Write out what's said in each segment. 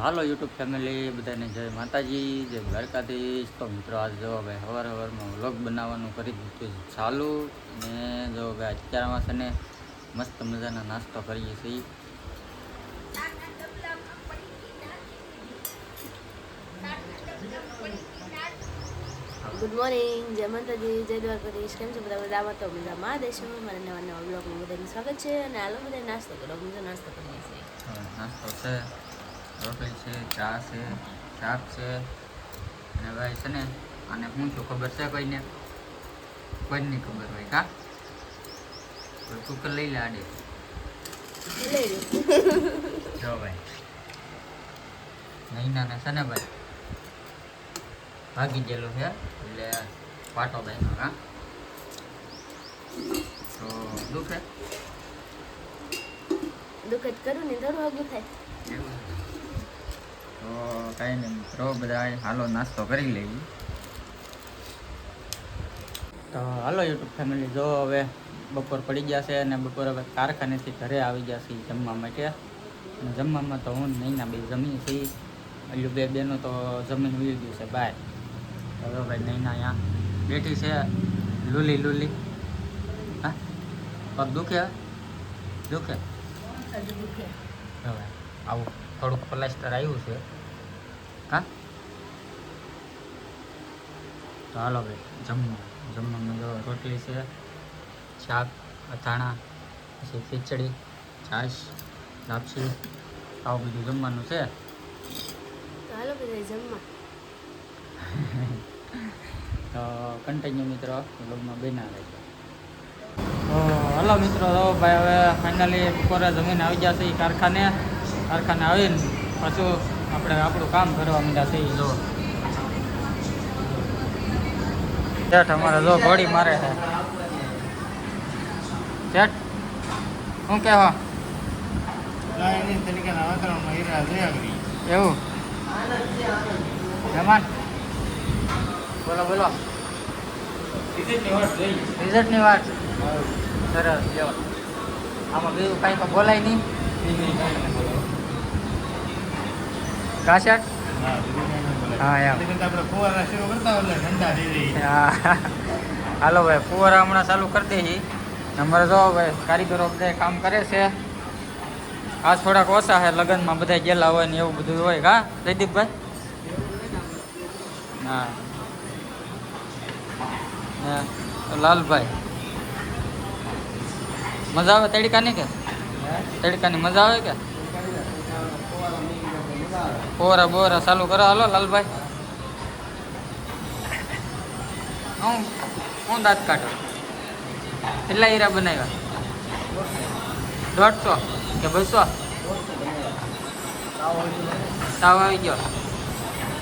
હાલો YouTube family બધાને જય માતાજી જય દ્વારકાધીશ. તો મિત્રો આજ જો ભાઈ સવારમાં વ્લોગ બનાવવાનું કરી દીધું ચાલુ ને જો ભાઈ અત્યારમાં છે ને મસ્ત મજાનો નાસ્તો કરીએ છીએ. ગુડ મોર્નિંગ, જય માતાજી, જય દ્વારકાધીશ. કેમ છો બધા? મજામાં? તો મજામાં દેશો. મારા નવા નવા બ્લોગમાં બધાનું સ્વાગત છે. અને હાલો બધા નાસ્તો કરો. બીજો નાસ્તો કરીએ છીએ. નાસ્તો છે, રોટલી છે, ચા છે, શાક છે. અને ભાઈ છે ને આને શું શું ખબર છે કોઈને? કોઈની ખબર હોય કા? કુકર લઈ લે આડે. જો ભાઈ મહિનાને છે ને ભાઈ ભાગી ગયેલો છે એટલે પાટો ભાઈનો કા તો દુખે દુઃખ જ કરું ને થોડું આગું થાય. તો કાંઈ નહીં મિત્રો, બધા હાલો નાસ્તો કરી લઈએ. તો હાલો યુટ્યુબ ફેમિલી, જો હવે બપોર પડી ગયા છે અને બપોર હવે કારખાનેથી ઘરે આવી ગયા છીએ જમવા માટે. અને જમવામાં તો હું નહીંના બે જમીએ છીએ. એટલે બે બેનો તો જમીન ઉઈ ગયું છે બહાર. હવે ભાઈ નહીંના અહીંયા બેઠી છે લૂલી લૂલી. હા પગ દુખે દુખે હવે આવું થોડુંક પ્લાસ્ટર આવ્યું છે હા. તો હાલો ભાઈ જમવામાં જો રોટલી છે, શાક, અથાણા, પછી ખીચડી, છાશ, લાપસી, આવું બધું જમવાનું છે. તો હાલો બધા જમવા. તો કન્ટિન્યુ મિત્રો વ્લોગમાં બના રહેજો. તો હલો મિત્રો, તો ભાઈ હવે ફાઇનલી બપોરે જમીન આવી ગયા છે કારખાને આવીને પાછું આપણે આપણું કામ કરવા માંડ્યા છીએ. જો શેઠ અમારે જો ઘોડી મારે છે. શેઠ શું કહેવા એવું મહેમાન બોલો બોલો. રિઝલ્ટની વાત સરસ. લ્યો આમાં બીજું કાંઈ તો બોલાય નહીં કા શેઠ? હા એમ. હાલો ભાઈ ફુવારા હમણાં ચાલુ કરી દઈએ. અમારે જો ભાઈ કારીગરો બધા કામ કરે છે. આજ થોડાક ઓછા છે, લગ્નમાં બધા ગયેલા હોય ને એવું બધું હોય કા જયદીપભાઈ? હા લાલભાઈ મજા આવે તડકાની કે તડકાની મજા આવે કે? ફુવારા બોરા ચાલુ કરો હાલો લાલભાઈ. હું દાંત કાઢો. કેટલા હીરા બનાવ્યા? 150 કે 200? તાવ આવી ગયો.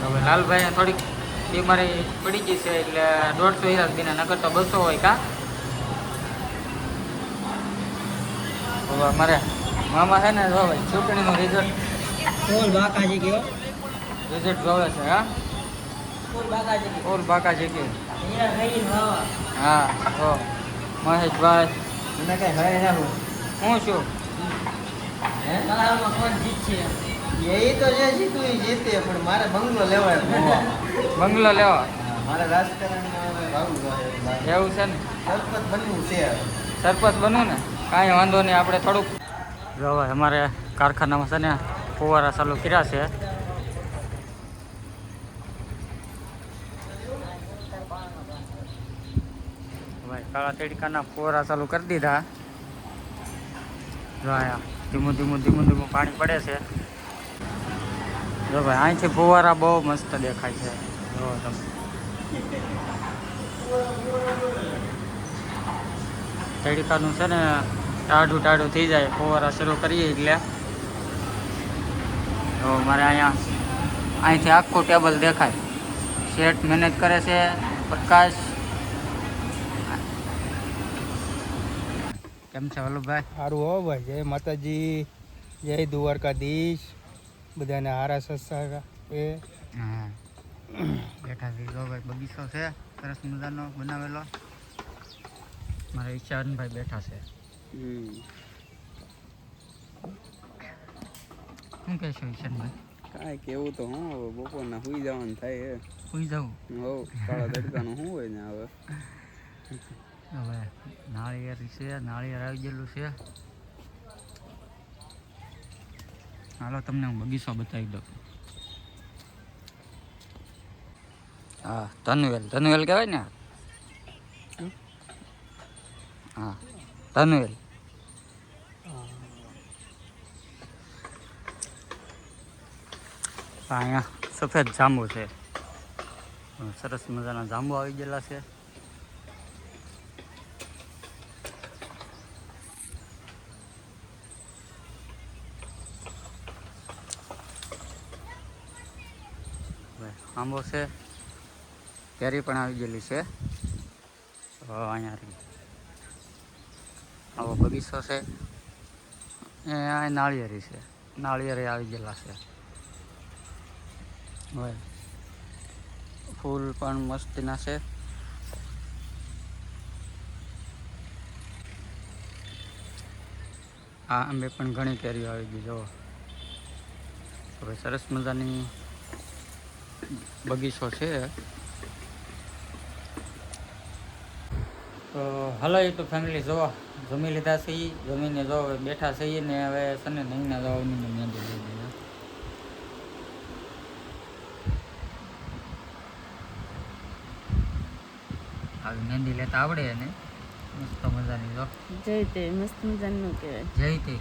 હવે લાલભાઈ થોડીક બીમારી પડી ગઈ છે એટલે 150 હીરા દીના, નકર તો 200 હોય કા? હવે મારે મામા છે ને જો ભાઈ ચૂંટણીનું રિઝલ્ટ જોવે છે. હા ફૂલ બાકાજી કે હા. તો મહેશભાઈ હું છું બંગલો લેવા એવું છે ને? સરપંચ બનવું ને કાંઈ વાંધો નહીં. આપણે થોડુંક જો અમારે કારખાનામાં છે ને ફુવારા ચાલુ કર્યા છે. ભાઈ કાળા તડકાના ફુવારા ચાલુ કરી દીધા. જો અહીંયા ધીમું ધીમું પાણી પડે છે. જો ભાઈ અહીંથી ફુવારા બહુ મસ્ત દેખાય છે. જો તમે તડકાનું છે ને ટાઢું થઈ જાય ફુવારા શરૂ કરીએ એટલે. તો મારે અહીંથી આખું ટેબલ દેખાય. શેઠ મહેનત કરે છે. પ્રકાશ કેમ છે વલ્લભભાઈ? સારું હો ભાઈ. જય માતાજી, જય દ્વારકાધીશ. બધાને હારા સસ્તા એ હા બેઠા છે. જો ભાઈ બગીચો છે સરસ મજાનો બનાવેલો. મારા ઈશાનભાઈ બેઠા છે. શું કહેશો ઈશાનભાઈ? કાંઈ કેવું તો હું હવે બપોરના સુઈ જવાનું થાય હે. સુઈ જાઉં હો કાળા તડકાનું શું હોય ને હવે. હવે નાળિયેર છે, નાળિયેર આવી ગયેલું છે. હાલો તમને હું બગીચો બતાવી દઉં. હા ધનવેલ કહેવાય ને. હા ધનવેલ. અહીંયા સફેદ જાંબુ છે, સરસ મજાના જાંબુ આવી ગયેલા છે. આંબો છે, કેરી પણ આવી ગયેલી છે. અહીંયા આવો બગીચો છે. એ નાળિયેરી છે, નાળિયેરી આવી ગયેલા છે. હવે ફૂલ પણ મસ્તીના છે. આ આંબે પણ ઘણી કેરીઓ આવી ગઈ જો. હવે સરસ મજાની બગીચો છે. તો હલો યુટ્યુબ ફેમિલી, જો જમી લીધા છીએ, જમીને જો હવે બેઠા છીએ ને હવે છે ને નહીંના જવાની મહેંદી લઈ લીધી. આવી મહેંદી લેતા આવડે ને મસ્ત મજાની જો. જય તે મસ્ત મજાનું કહેવાય. જય તે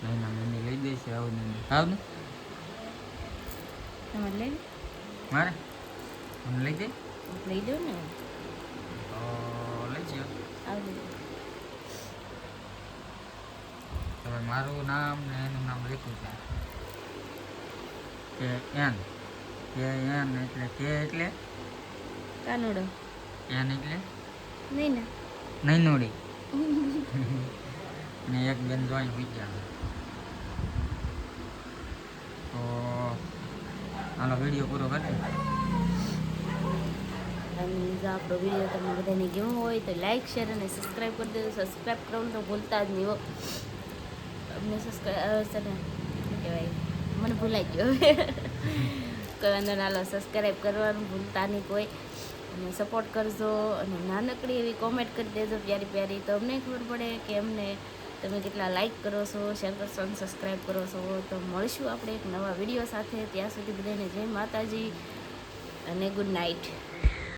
નહીંના મહેંદી લઈ દઈશ. આવું મહેંદી આવ ને તમારે લઈ મારે મને લઈ દે. લઈ દો ને. તો લઈ જાઓ. આવજો. હવે મારું નામ ને એનું નામ લખ્યું છે કે એન. કે એન એટલે કે એટલે કાનુડો. એન એટલે નહીં ને. નૈનોડી. ને એક બેન જોઈ બીજા. તો હાલો વિડીયો પૂરો કરી. અને જો આપણો વિડીયો તમને બધાને ગમ્યો હોય તો લાઈક શેર અને સબસ્ક્રાઈબ કરી દેજો. સબસ્ક્રાઈબ કરવાનું તો ભૂલતા જ નહીં હો. અમને સબસ્ક્રાઈબ શું કહેવાય, મને ભૂલાઈ ગયો. કોઈ વાંધો ના, લો સબસ્ક્રાઈબ કરવાનું ભૂલતા નહીં કોઈ. અને સપોર્ટ કરજો અને નાનકડી એવી કોમેન્ટ કરી દેજો પ્યારી પ્યારી, તો અમને ખબર પડે કે અમને તમે કેટલા લાઈક કરો છો, શેર કરશો અને સબસ્ક્રાઈબ કરો છો. તો મળીશું આપણે એક નવા વિડીયો સાથે. ત્યાં સુધી બધાને જય માતાજી અને ગુડ નાઇટ.